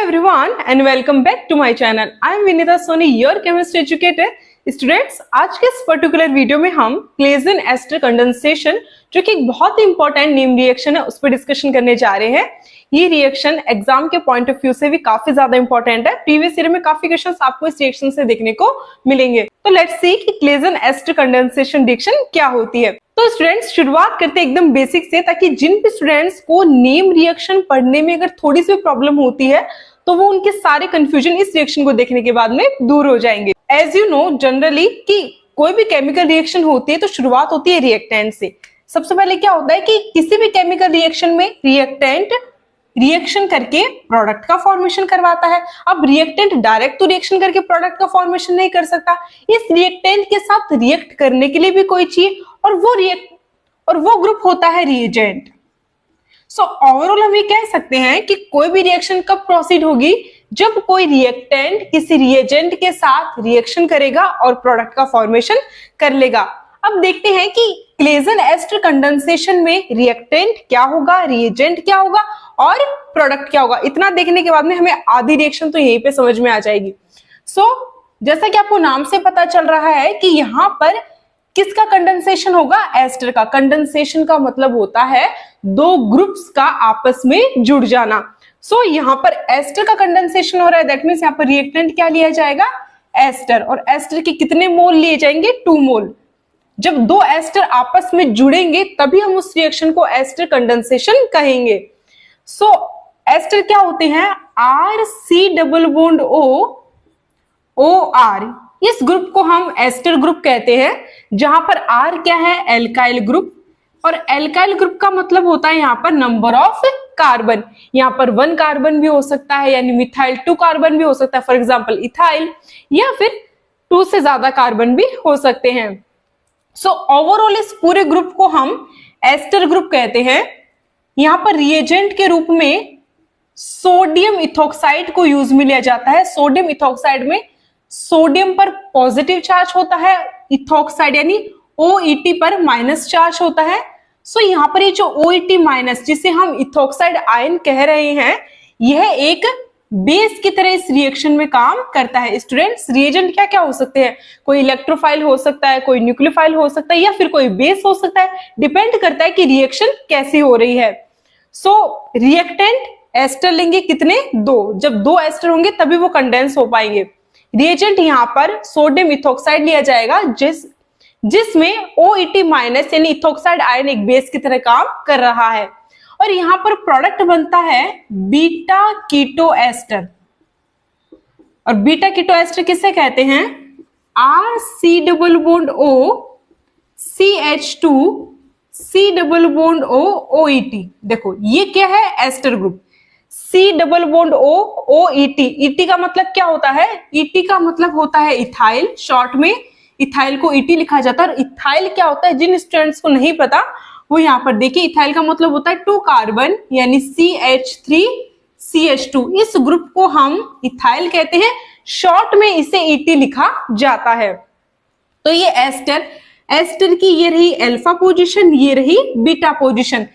everyone and welcome back to my channel. I am Vinita Soni, your chemistry educator. Students, आज के इस particular video में हम Claisen ester condensation, जो कि एक बहुत ही इंपॉर्टेंट नेम रिएक्शन है, उस पर डिस्कशन करने जा रहे हैं। ये रिएक्शन एग्जाम के पॉइंट ऑफ व्यू से भी काफी ज्यादा इंपॉर्टेंट है। प्रीवियस ईयर में काफी क्वेश्चंस आपको इस रिएक्शन से देखने को मिलेंगे। तो लेट्स सी कि क्लेजन एस्टर कंडेंसेशन रिएक्शन क्या होती है। तो स्टूडेंट्स, शुरुआत करते हैं एकदम बेसिक से, ताकि जिन भी स्टूडेंट्स को नेम रिएक्शन पढ़ने में अगर थोड़ी सी प्रॉब्लम होती है तो वो उनके सारे कंफ्यूजन इस रिएक्शन को देखने के बाद में दूर हो जाएंगे। एज यू नो जनरली कि कोई भी केमिकल रिएक्शन होती है तो शुरुआत होती है रिएक्टेंट से। सबसे पहले क्या होता है कि किसी भी केमिकल रिएक्शन में रिएक्टेंट रिएक्शन करके प्रोडक्ट का फॉर्मेशन करवाता है। अब रिएक्टेंट डायरेक्ट तो रिएक्शन करके प्रोडक्ट का फॉर्मेशन नहीं कर सकता, इस रिएक्टेंट के साथ रिएक्ट करने के लिए भी कोई चाहिए, और वो ग्रुप होता है रिएजेंट। सो ओवरऑल हम ये कह सकते हैं कि कोई भी रिएक्शन कब प्रोसीड होगी, जब कोई रिएक्टेंट किसी रिएजेंट के साथ रिएक्शन करेगा और प्रोडक्ट का फॉर्मेशन कर लेगा। अब देखते हैं कि क्लेजन एस्टर कंडेंसेशन में रिएक्टेंट क्या होगा, रिएजेंट क्या होगा और प्रोडक्ट क्या होगा। इतना देखने के बाद में हमें आधी रिएक्शन तो यहीं पे समझ में आ जाएगी। जैसा कि आपको नाम से पता चल रहा है कि यहाँ पर किसका कंडेंसेशन होगा, एस्टर का। कंडेंसेशन का मतलब होता है दो ग्रुप्स का आपस में जुड़ जाना। यहाँ पर एस्टर का कंडेंसेशन हो रहा है, दैट मींस यहाँ पर रिएक्टेंट क्या लिया जाएगा, एस्टर। और एस्टर के कितने मोल लिए जाएंगे, 2 मोल। जब दो एस्टर आपस में जुड़ेंगे तभी हम उस रिएक्शन को एस्टर कंडेंसेशन कहेंगे। एस्टर क्या होते हैं, RC डबल बॉन्ड OR। इस ग्रुप को हम एस्टर ग्रुप कहते हैं, जहां पर R क्या है, एल्काइल ग्रुप। और एल्काइल ग्रुप का मतलब होता है यहाँ पर नंबर ऑफ कार्बन। यहाँ पर 1 कार्बन भी हो सकता है, यानी मिथाइल 2 कार्बन भी हो सकता है, फॉर एग्जांपल इथाइल, या फिर 2 से ज्यादा कार्बन भी हो सकते हैं। ओवरऑल इस पूरे ग्रुप को हम एस्टर ग्रुप कहते हैं। यहाँ पर रिएजेंट के रूप में सोडियम इथोक्साइड को यूज में लिया जाता है। सोडियम इथोक्साइड में सोडियम पर पॉजिटिव चार्ज होता है, इथोक्साइड यानी OET पर माइनस चार्ज होता है। यहाँ पर ये जो OET माइनस, जिसे हम इथोक्साइड आयन कह रहे हैं, यह एक बेस की तरह इस रिएक्शन में काम करता है। स्टूडेंट्स, रिएजेंट क्या क्या हो सकते हैं, कोई इलेक्ट्रोफाइल हो सकता है, कोई न्यूक्लियोफाइल हो सकता है, या फिर कोई बेस हो सकता है। डिपेंड करता है कि रिएक्शन कैसी हो रही है। रिएक्टेंट एस्टर लेंगे कितने, 2। जब 2 एस्टर होंगे तभी वो कंडेंस हो पाएंगे। रिएजेंट यहाँ पर सोडियम इथोक्साइड लिया जाएगा, जिसमें OET माइनस यानी इथोक्साइड आयन एक बेस की तरह काम कर रहा है। और यहाँ पर प्रोडक्ट बनता है बीटा कीटो एस्टर। और बीटा कीटो एस्टर किसे कहते हैं, RC double bond O CH2 C double bond O OET। देखो ये क्या है, ester group. C double bond O OET। ET का मतलब क्या होता है, ET का मतलब होता है इथाइल। शॉर्ट में इथाइल को ET लिखा जाता है। और इथाइल क्या होता है, जिन स्टूडेंट्स को नहीं पता वो यहाँ पर देखिए, इथाइल का मतलब होता है 2 कार्बन यानी CH3 CH2। इस ग्रुप को हम इथाइल कहते हैं, शॉर्ट में इसे ET लिखा जाता है। तो ये एस्टर की ये रही अल्फा पोजीशन, ये रही बीटा पोजीशन।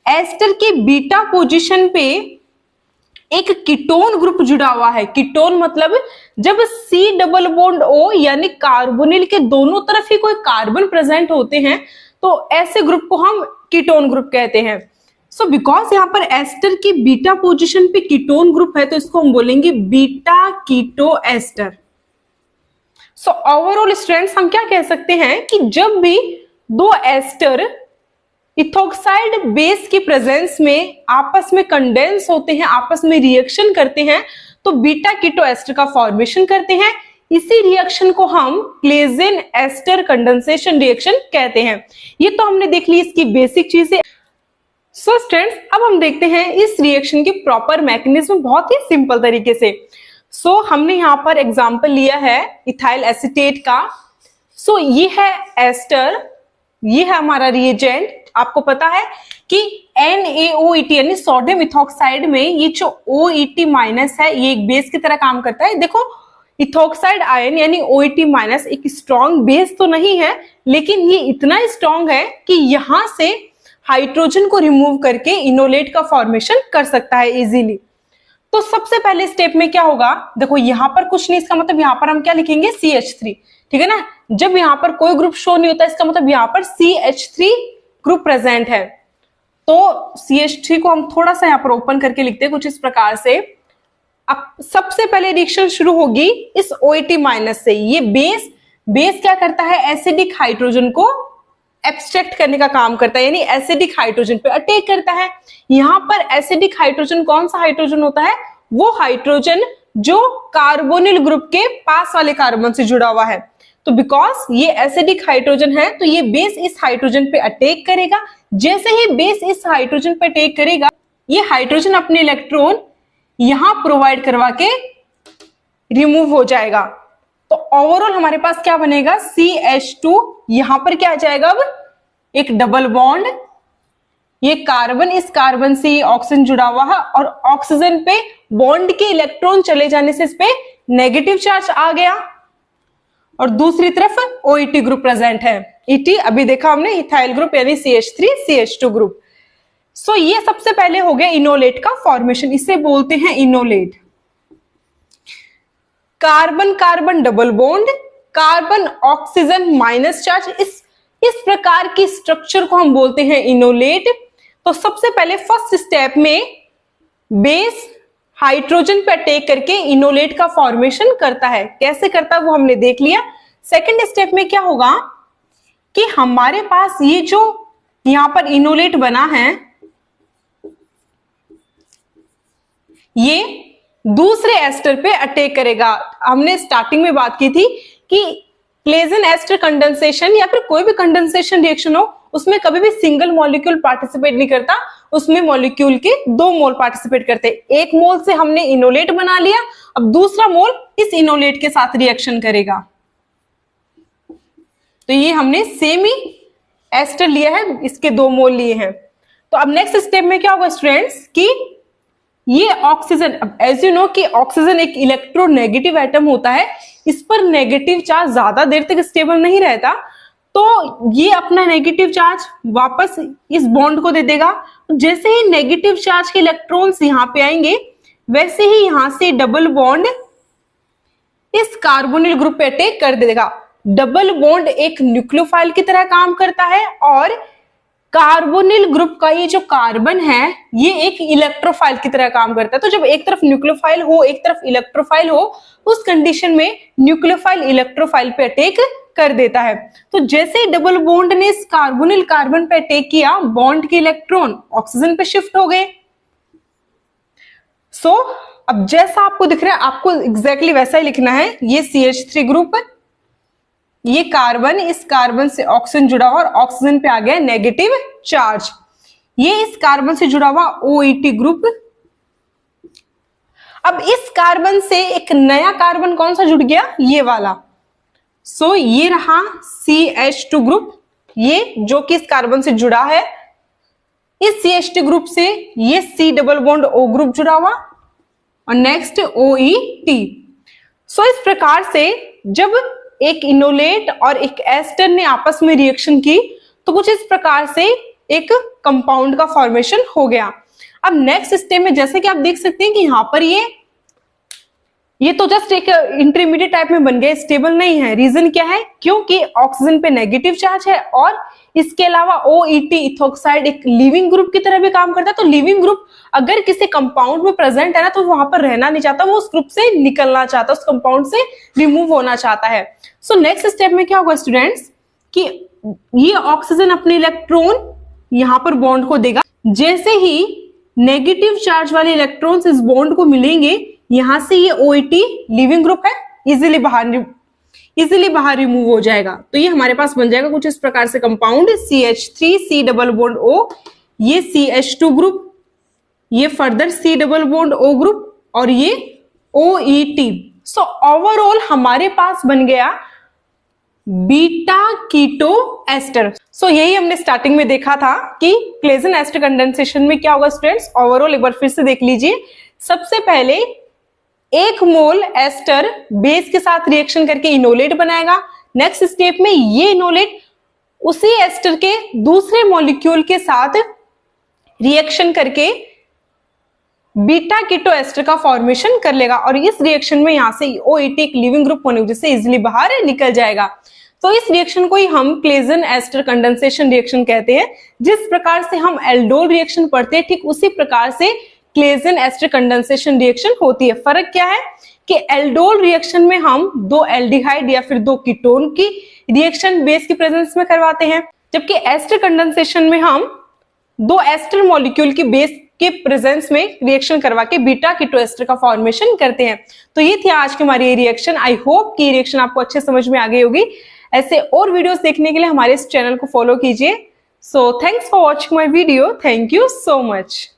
एस्टर के बीटा पोजीशन पे एक कीटोन ग्रुप जुड़ा हुआ है। कीटोन मतलब जब C डबल बॉन्ड O यानी कार्बोनिल के दोनों तरफ ही कोई कार्बन प्रेजेंट होते हैं तो ऐसे ग्रुप को हम कीटोन ग्रुप कहते हैं। बिकॉज यहाँ पर एस्टर की बीटा पोजीशन पे कीटोन ग्रुप है तो इसको हम बोलेंगे beta keto ester. Overall students, हम क्या कह सकते हैं कि जब भी 2 एस्टर इथोक्साइड बेस की प्रेजेंस में आपस में कंडेंस होते हैं, आपस में रिएक्शन करते हैं, तो बीटा कीटो एस्टर का फॉर्मेशन करते हैं। इसी रिएक्शन को हम क्लेजन एस्टर कंडेंसेशन रिएक्शन कहते हैं। ये तो हमने देख ली इसकी बेसिक चीजें। स्टूडेंट्स, अब हम देखते हैं इस रिएक्शन की प्रॉपर मैकेनिज्म बहुत ही सिंपल तरीके से। हमने यहाँ पर एग्जांपल लिया है इथाइल एसीटेट का। ये है एस्टर, ये है हमारा रिएजेंट। आपको पता है कि NaOET यानी सोडियम इथोक्साइड में ये जो OET माइनस है, ये एक बेस की तरह काम करता है। देखो, इथोक्साइड आयन यानी OET माइनस एक स्ट्रॉन्ग बेस तो नहीं है, लेकिन ये इतना स्ट्रॉन्ग है कि यहां से हाइड्रोजन को रिमूव करके इनोलेट का फॉर्मेशन कर सकता है इजीली। तो सबसे पहले स्टेप में क्या होगा, देखो यहां पर कुछ नहीं, इसका मतलब यहां पर हम क्या लिखेंगे CH3, ठीक है ना। जब यहां पर कोई ग्रुप शो नहीं होता इसका मतलब यहां पर CH3 ग्रुप प्रेजेंट है। तो CH3 को हम थोड़ा सा यहां पर ओपन करके लिखते हैं कुछ इस प्रकार से। अब सबसे पहले रिएक्शन शुरू होगी इस OH माइनस से। ये बेस क्या करता है, एसिडिक हाइड्रोजन को एब्स्ट्रैक्ट करने का काम करता है, यानी एसिडिक हाइड्रोजन पे अटैक करता है। यहां पर एसिडिक हाइड्रोजन कौन सा हाइड्रोजन होता है, वो हाइड्रोजन जो कार्बोनिल ग्रुप के पास वाले कार्बन से जुड़ा हुआ है। तो बिकॉज ये एसिडिक हाइड्रोजन है तो ये बेस इस हाइड्रोजन पे अटैक करेगा। जैसे ही बेस इस हाइड्रोजन पे अटैक करेगा, ये हाइड्रोजन अपने इलेक्ट्रॉन यहां प्रोवाइड करवा के रिमूव हो जाएगा। तो ओवरऑल हमारे पास क्या बनेगा, CH2, यहां पर क्या आ जाएगा, अब एक डबल बॉन्ड, ये कार्बन, इस कार्बन से ये ऑक्सीजन जुड़ा हुआ है और ऑक्सीजन पे बॉन्ड के इलेक्ट्रॉन चले जाने से इस पे नेगेटिव चार्ज आ गया और दूसरी तरफ OET ग्रुप प्रेजेंट है। ET अभी देखा हमने, इथाइल ग्रुप यानी CH3 CH2 ग्रुप। सो ये सबसे पहले हो गया इनोलेट का फॉर्मेशन, इसे बोलते हैं enolate. Carbon carbon double bond, carbon oxygen minus charge, इस प्रकार की स्ट्रक्चर को हम बोलते हैं इनोलेट। तो सबसे पहले फर्स्ट स्टेप में बेस हाइड्रोजन पे अटैक करके इनोलेट का फॉर्मेशन करता है। कैसे करता है वो हमने देख लिया। सेकंड स्टेप में क्या होगा कि हमारे पास ये जो यहां पर इनोलेट बना है, ये दूसरे एस्टर पे अटैक करेगा। हमने स्टार्टिंग में बात की थी कि क्लेजन एस्टर कंडेंसेशन या फिर कोई भी कंडेंसेशन रिएक्शन हो, उसमें कभी भी सिंगल मॉलिक्यूल पार्टिसिपेट नहीं करता, उसमें मॉलिक्यूल के 2 मोल पार्टिसिपेट करते। एक मोल से हमने इनोलेट बना लिया, अब दूसरा मोल इस इनोलेट के साथ रिएक्शन करेगा। तो ये हमने सेम ही एस्टर लिया है, इसके 2 मोल लिए हैं। तो अब नेक्स्ट स्टेप में क्या होगा स्टूडेंट्स कि ये ऑक्सीजन, अब एज यू नो कि ऑक्सीजन एक इलेक्ट्रोनेगेटिव एटम होता है, इस पर नेगेटिव चार्ज ज्यादा देर तक स्टेबल नहीं रहता, तो ये अपना नेगेटिव चार्ज वापस इस बॉन्ड को दे देगा। जैसे ही नेगेटिव चार्ज के इलेक्ट्रॉन्स यहां पे आएंगे, वैसे ही यहां से डबल बॉन्ड इस कार्बोनिल ग्रुप पे अटैक कर देगा। डबल बॉन्ड एक न्यूक्लियोफाइल की तरह काम करता है और कार्बोनिल ग्रुप का ये जो कार्बन है ये एक इलेक्ट्रोफाइल की तरह काम करता है। तो जब एक तरफ न्यूक्लियोफाइल हो एक तरफ इलेक्ट्रोफाइल हो, उस कंडीशन में न्यूक्लियोफाइल इलेक्ट्रोफाइल पे अटैक कर देता है। तो जैसे ही डबल बॉन्ड ने इस कार्बोनिल कार्बन पे अटैक किया, बॉन्ड के इलेक्ट्रॉन ऑक्सीजन पे शिफ्ट हो गए। सो अब जैसा आपको दिख रहा है आपको एग्जैक्टली वैसा ही लिखना है। ये CH3 ग्रुप, ये कार्बन, इस कार्बन से ऑक्सीजन जुड़ा हुआ और ऑक्सीजन पे आ गया नेगेटिव चार्ज। ये इस कार्बन से जुड़ा हुआ OET ग्रुप। अब इस कार्बन से एक नया कार्बन कौन सा जुड़ गया, ये वाला। सो ये रहा CH2 ग्रुप, ये जो कि इस कार्बन से जुड़ा है। इस CH2 ग्रुप से ये C double bond O group जुड़ा हुआ और नेक्स्ट OET। सो इस प्रकार से जब एक इनोलेट और एक एस्टर ने आपस में रिएक्शन की तो कुछ इस प्रकार से एक कंपाउंड का फॉर्मेशन हो गया। अब नेक्स्ट स्टेप में जैसे कि आप देख सकते हैं कि यहां पर ये तो जस्ट एक इंटरमीडिएट टाइप में बन गया, स्टेबल नहीं है। रीजन क्या है, क्योंकि ऑक्सीजन पे नेगेटिव चार्ज है और इसके अलावा OET इथोक्साइड एक लिविंग ग्रुप की तरह भी काम करता है। तो लिविंग ग्रुप अगर किसी कंपाउंड में प्रेजेंट है ना, तो वहां पर रहना नहीं चाहता, वो उस ग्रुप से निकलना चाहता है, उस कंपाउंड से रिमूव होना चाहता है। सो नेक्स्ट स्टेप में क्या होगा स्टूडेंट्स कि ये ऑक्सीजन अपने इलेक्ट्रॉन यहां पर बॉन्ड को देगा। जैसे ही नेगेटिव चार्ज वाले इलेक्ट्रॉन्स इस बॉन्ड को मिलेंगे, यहां से ये OET लिविंग ग्रुप है, इजीली बाहर रिमूव हो जाएगा। तो ये हमारे पास बन जाएगा कुछ इस प्रकार से compound CH3 C double bond O, ये CH2 ग्रुप, ये further C double bond O group और ये OET। सो ओवरऑल हमारे पास बन गया बीटा कीटो एस्टर। सो यही हमने स्टार्टिंग में देखा था कि क्लेजन एस्टर कंडेंसेशन में क्या होगा स्टूडेंट्स। ओवरऑल एक बार फिर से देख लीजिए। सबसे पहले 1 मोल एस्टर बेस के साथ रिएक्शन करके इनोलेट बनाएगा। नेक्स्ट स्टेप में ये इनोलेट उसी एस्टर के दूसरे मॉलिक्यूल के साथ रिएक्शन करके बीटा कीटो एस्टर का फॉर्मेशन कर लेगा और इस रिएक्शन में यहाँ से OET एक लिविंग ग्रुप होने की वजह से इजिली बाहर निकल जाएगा। तो इस रिएक्शन को ही हम क्लेजन एस्टर कंडेंसेशन रिएक्शन कहते हैं। जिस प्रकार से हम एल्डोल रिएक्शन पढ़ते हैं ठीक उसी प्रकार से क्लेजन एस्टर कंडेंसेशन रिएक्शन होती है। फर्क क्या है कि एल्डोल रिएक्शन में हम दो एल्डिहाइड या फिर दो कीटोन की रिएक्शन बेस की प्रेजेंस में करवाते हैं, जबकि एस्टर कंडेंसेशन में हम दो एस्टर मॉलिक्यूल की बेस के प्रेजेंस में रिएक्शन करवा के बीटा कीटो एस्टर का फॉर्मेशन करते हैं। तो ये थी आज की हमारी रिएक्शन। आई होप कि रिएक्शन आपको अच्छे समझ में आ गई होगी। ऐसे और वीडियोस देखने के लिए हमारे इस चैनल को फॉलो कीजिए। So thanks for watching my video. Thank you so much.